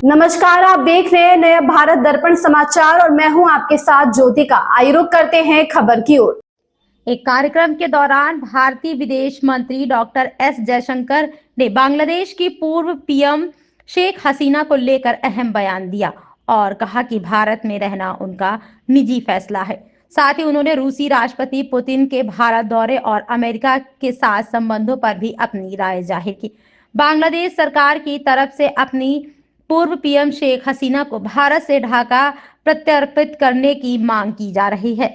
नमस्कार, आप देख रहे हैं नया भारत दर्पण समाचार और मैं हूं आपके साथ ज्योतिका। आइए रुक करते हैं खबर की ओर। एक कार्यक्रम के दौरान भारतीय विदेश मंत्री डॉक्टर एस जयशंकर ने बांग्लादेश की पूर्व पीएम शेख हसीना को लेकर अहम बयान दिया और कहा कि भारत में रहना उनका निजी फैसला है। साथ ही उन्होंने रूसी राष्ट्रपति पुतिन के भारत दौरे और अमेरिका के साथ संबंधों पर भी अपनी राय जाहिर की। बांग्लादेश सरकार की तरफ से अपनी पूर्व पीएम शेख हसीना को भारत से ढाका प्रत्यर्पित करने की मांग की जा रही है।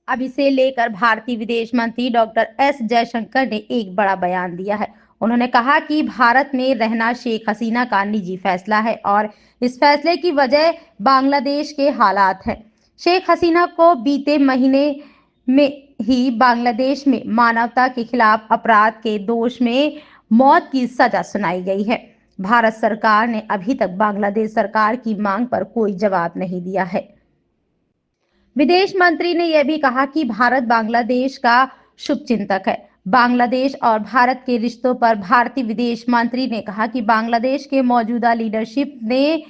अब इसे लेकर भारतीय विदेश मंत्री डॉक्टर एस जयशंकर ने एक बड़ा बयान दिया है। उन्होंने कहा कि भारत में रहना शेख हसीना का निजी फैसला है और इस फैसले की वजह बांग्लादेश के हालात हैं। शेख हसीना को बीते महीने में ही बांग्लादेश में मानवता के खिलाफ अपराध के दोष में मौत की सजा सुनाई गई है। भारत सरकार ने अभी तक बांग्लादेश सरकार की मांग पर कोई जवाब नहीं दिया है। विदेश मंत्री ने यह भी कहा कि भारत बांग्लादेश का शुभचिंतक है। बांग्लादेश और भारत के रिश्तों पर भारतीय विदेश मंत्री ने कहा कि बांग्लादेश के मौजूदा लीडरशिप ने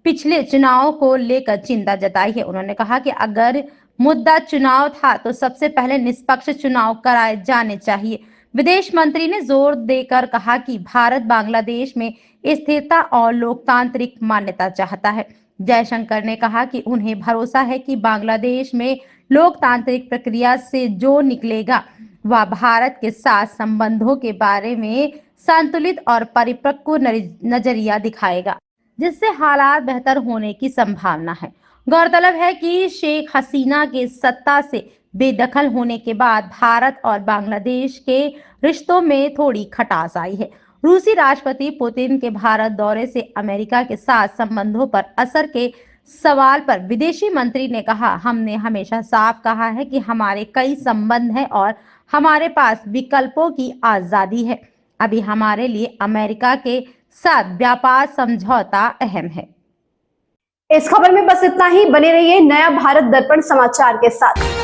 पिछले चुनाव को लेकर चिंता जताई है। उन्होंने कहा कि अगर मुद्दा चुनाव था तो सबसे पहले निष्पक्ष चुनाव कराए जाने चाहिए। विदेश मंत्री ने जोर देकर कहा कि भारत बांग्लादेश में स्थिरता और लोकतांत्रिक मान्यता चाहता है। जयशंकर ने कहा कि उन्हें भरोसा है कि बांग्लादेश में लोकतांत्रिक प्रक्रिया से जो निकलेगा वह भारत के साथ संबंधों के बारे में संतुलित और परिपक्व नजरिया दिखाएगा, जिससे हालात बेहतर होने की संभावना है। गौरतलब है कि शेख हसीना के सत्ता से बेदखल होने के बाद भारत और बांग्लादेश के रिश्तों में थोड़ी खटास आई है। रूसी राष्ट्रपति पुतिन के भारत दौरे से अमेरिका के साथ संबंधों पर असर के सवाल पर विदेशी मंत्री ने कहा, हमने हमेशा साफ कहा है कि हमारे कई संबंध हैं और हमारे पास विकल्पों की आजादी है। अभी हमारे लिए अमेरिका के साथ व्यापार समझौता अहम है। इस खबर में बस इतना ही। बने रहिए नया भारत दर्पण समाचार के साथ।